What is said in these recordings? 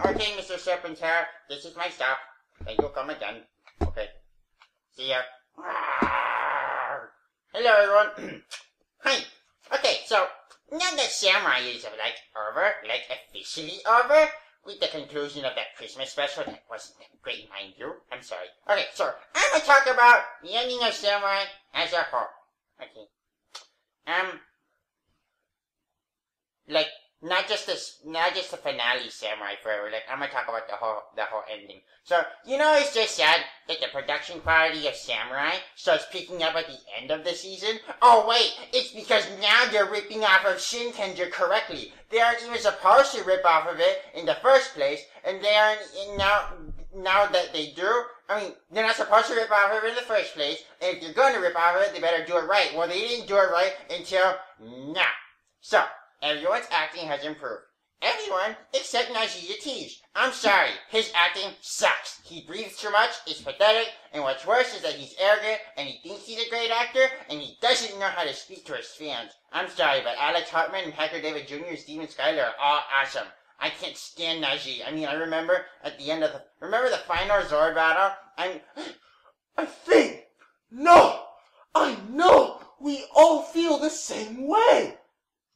Okay, Mr. Serpentine, this is my stop. Thank you, come again. Okay. See ya. Hello, everyone. Hi. Okay, so now that Samurai is over, officially over, with the conclusion of that Christmas special that wasn't that great, mind you. I'm sorry. Okay, so I'm gonna talk about the ending of Samurai as a whole. Okay. Not just the finale Samurai Forever. I'm gonna talk about the whole ending. So, it's just sad that the production quality of Samurai starts picking up at the end of the season. Oh wait, it's because now they're ripping off of Shinkenger correctly. They aren't even supposed to rip off of it in the first place, and they aren't now that they do. I mean, they're not supposed to rip off of it in the first place, and if they're going to rip off of it, they better do it right. Well, they didn't do it right until now. So, everyone's acting has improved. Everyone except Najee De Tiege. I'm sorry, his acting sucks. He breathes too much, it's pathetic, and what's worse is that he's arrogant, and he thinks he's a great actor, and he doesn't know how to speak to his fans. I'm sorry, but Alex Heartman and Hector David Jr. and Steve Skyler are all awesome. I can't stand Najee. I mean, I remember at the end of remember the final Zord battle? I know, we all feel the same way.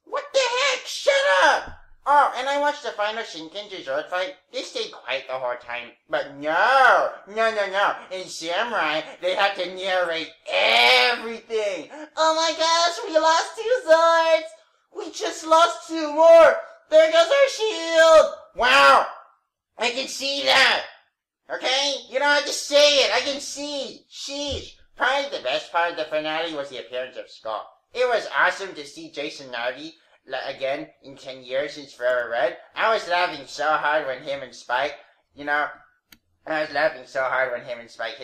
What the heck? Shut up! Oh, and I watched the final Shinkenger Zord fight. They stayed quiet the whole time. But no. In Samurai, they have to narrate everything. Oh my gosh, we lost 2 Zords. We just lost 2 more. There goes our shield. Wow. I can see that. Okay? You don't have to say it. I can see. Sheesh. Probably the best part of the finale was the appearance of Skull. It was awesome to see Jason Nardi again in 10 years since Forever Red. I was laughing so hard when him and Spike, hit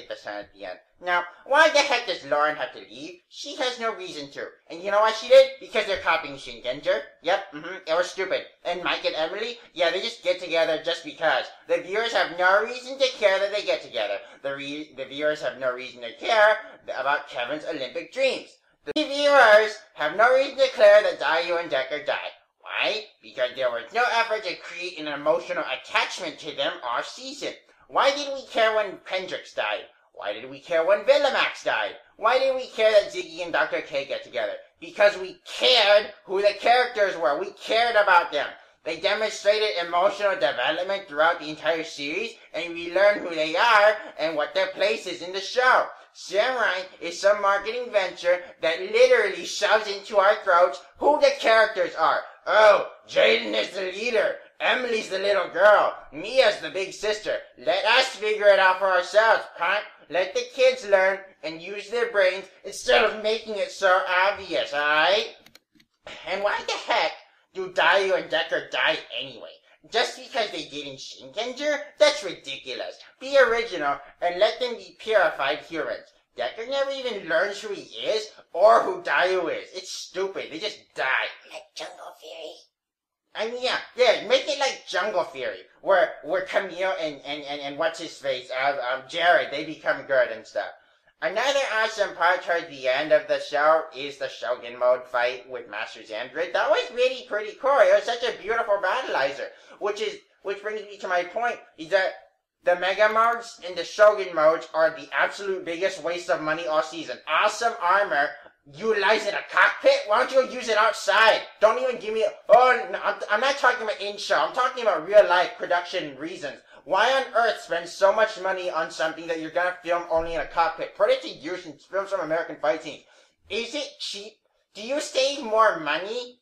the sun at the end. Now, why the heck does Lauren have to leave? She has no reason to. And you know what she did? Because they're copying Shinkenger. Yep, it was stupid. And Mike and Emily, yeah, they just get together just because. The viewers have no reason to care that they get together. The viewers have no reason to care about Kevin's Olympic dreams. The viewers have no reason to declare that Dayu and Decker died. Why? Because there was no effort to create an emotional attachment to them all season. Why did we care when Pendrix died? Why did we care when Villamax died? Why did we care that Ziggy and Dr. K get together? Because we cared who the characters were. We cared about them. They demonstrated emotional development throughout the entire series, and we learned who they are and what their place is in the show. Samurai is some marketing venture that literally shoves into our throats who the characters are. Oh, Jaden is the leader. Emily's the little girl. Mia's the big sister. Let us figure it out for ourselves, punk. Let the kids learn and use their brains instead of making it so obvious, alright? And why the heck do Dayu and Decker die anyway? Just because they did in Shinkenger? That's ridiculous. Be original and let them be purified humans. Decker never even learns who he is or who Dayu is. It's stupid. They just die. Like Jungle Fury. I mean, yeah, make it like Jungle Fury, where Camille and what's his face, Jared, they become good and stuff. Another awesome part towards the end of the show is the Shogun mode fight with Master Xandrid. That was really pretty cool. It was such a beautiful battleizer, which brings me to my point, is that the Mega modes and the Shogun modes are the absolute biggest waste of money all season. Awesome armor, utilize in a cockpit? Why don't you use it outside? Don't even give me... I'm not talking about in-show. I'm talking about real-life production reasons. Why on earth spend so much money on something that you're gonna film only in a cockpit? Put it to use and film some American fight scenes. Is it cheap? Do you save more money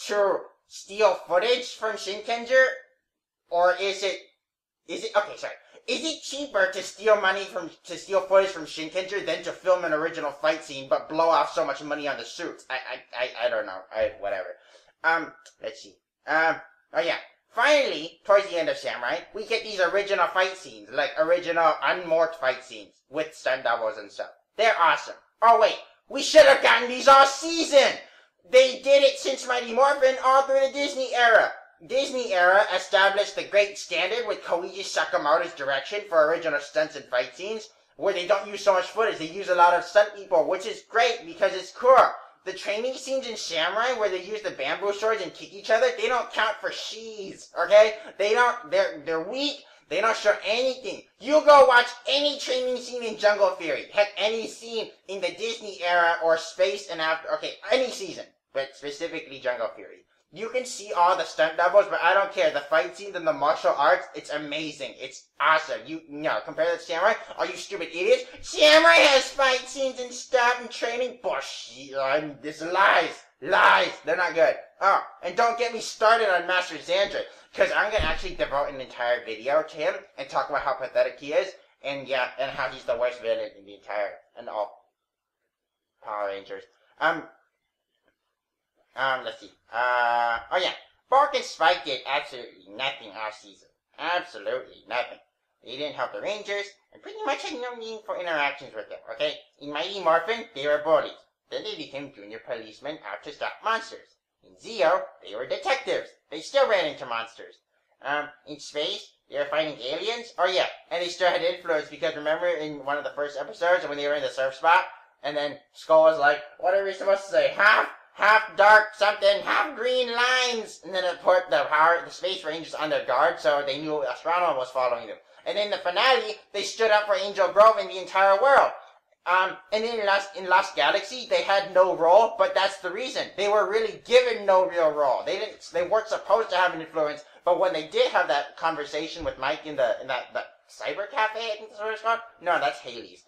to steal footage from Shinkenger? Or is it cheaper to steal footage from Shinkenger than to film an original fight scene but blow off so much money on the suits? I don't know. Whatever. Let's see. Finally, towards the end of Samurai, we get these original fight scenes, like original unmorphed fight scenes with stunt doubles and stuff. They're awesome. Oh wait, we should have gotten these all season! They did it since Mighty Morphin all through the Disney era. Disney era established the great standard with Koichi Sakamoto's direction for original stunts and fight scenes, where they don't use so much footage. They use a lot of stunt people, which is great because it's cool. the training scenes in Samurai where they use the bamboo swords and kick each other, they don't count for she's, okay? They're weak. They don't show anything. You go watch any training scene in Jungle Fury. Heck, any scene in the Disney era or space and after, okay, any season, but specifically Jungle Fury. You can see all the stunt doubles, but I don't care. The fight scenes and the martial arts, it's amazing. It's awesome. Compare that to Samurai. Are you stupid idiots? Samurai has fight scenes and stuff and training. Bullshit. This is lies. Lies. They're not good. Oh, and don't get me started on Master Xandra, because I'm going to actually devote an entire video to him and talk about how pathetic he is, and how he's the worst villain in the entire, and all Power Rangers. Let's see. Bulk and Spike did absolutely nothing all season. Absolutely nothing. They didn't help the Rangers, and pretty much had no meaningful interactions with them, okay? In Mighty Morphin, they were bullies. Then they became junior policemen out to stop monsters. In Zeo, they were detectives. They still ran into monsters. In space, they were fighting aliens. Oh yeah, and they still had influence, because remember in one of the first episodes when they were in the surf spot, and then Skull was like, what are we supposed to say? Half dark something, half green lines, and then it put the Space Rangers on their guard, so they knew Astronomer was following them. And in the finale, they stood up for Angel Grove in the entire world. And then in Lost Galaxy, they had no role, but that's the reason. They were really given no real role. They weren't supposed to have an influence, but when they did have that conversation with Mike in that Cyber Cafe, I think that's what it's called? No, that's Haley's.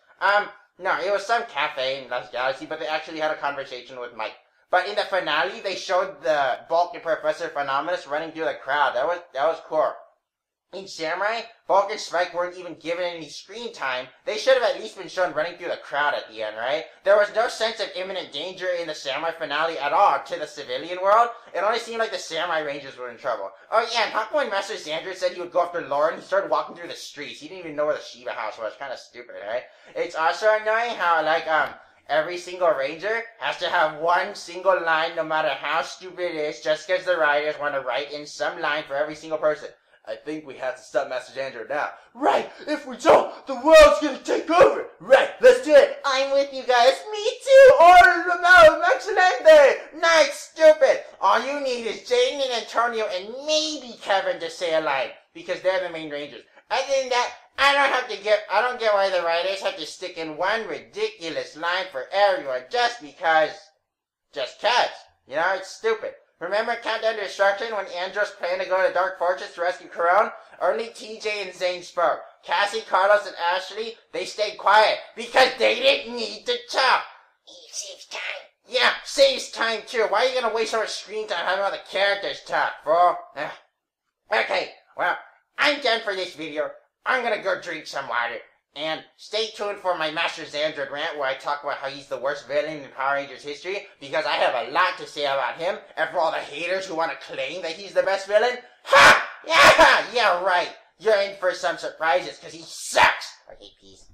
No, it was some cafe in Lost Galaxy, but they actually had a conversation with Mike. But in the finale, they showed the Bulk and Professor Phenomenus running through the crowd. That was cool. In Samurai, Bulk and Spike weren't even given any screen time. They should have at least been shown running through the crowd at the end, right? There was no sense of imminent danger in the Samurai finale at all to the civilian world. It only seemed like the Samurai Rangers were in trouble. Oh yeah, and how come when Master Xandra said he would go after Lauren, he started walking through the streets? He didn't even know where the Shiva house was. Kind of stupid, right? It's also annoying how, every single ranger has to have one single line no matter how stupid it is, just because the writers want to write in some line for every single person. I think we have to stop Master Xandra now. Right! If we don't, the world's gonna take over! Right! Let's do it! I'm with you guys! Me too! No! Excelente! Nice! Stupid! All you need is Jaden and Antonio and maybe Kevin to say a line, because they're the main rangers. Other than that, I don't get why the writers have to stick in one ridiculous line for everyone just because. Just cause. It's stupid. Remember Countdown to Destruction when Andros planned to go to Dark Fortress to rescue Corone? Only TJ and Zane spoke. Cassie, Carlos, and Ashley, they stayed quiet because they didn't need to talk. It saves time. Yeah, saves time too. Why are you gonna waste so much screen time having all the characters talk, fool? Okay, well, I'm done for this video. I'm gonna go drink some water. And stay tuned for my Master Xandra rant where I talk about how he's the worst villain in Power Rangers history, because I have a lot to say about him, and for all the haters who want to claim that he's the best villain, ha! Yeah, right. You're in for some surprises, because he sucks. Okay, peace.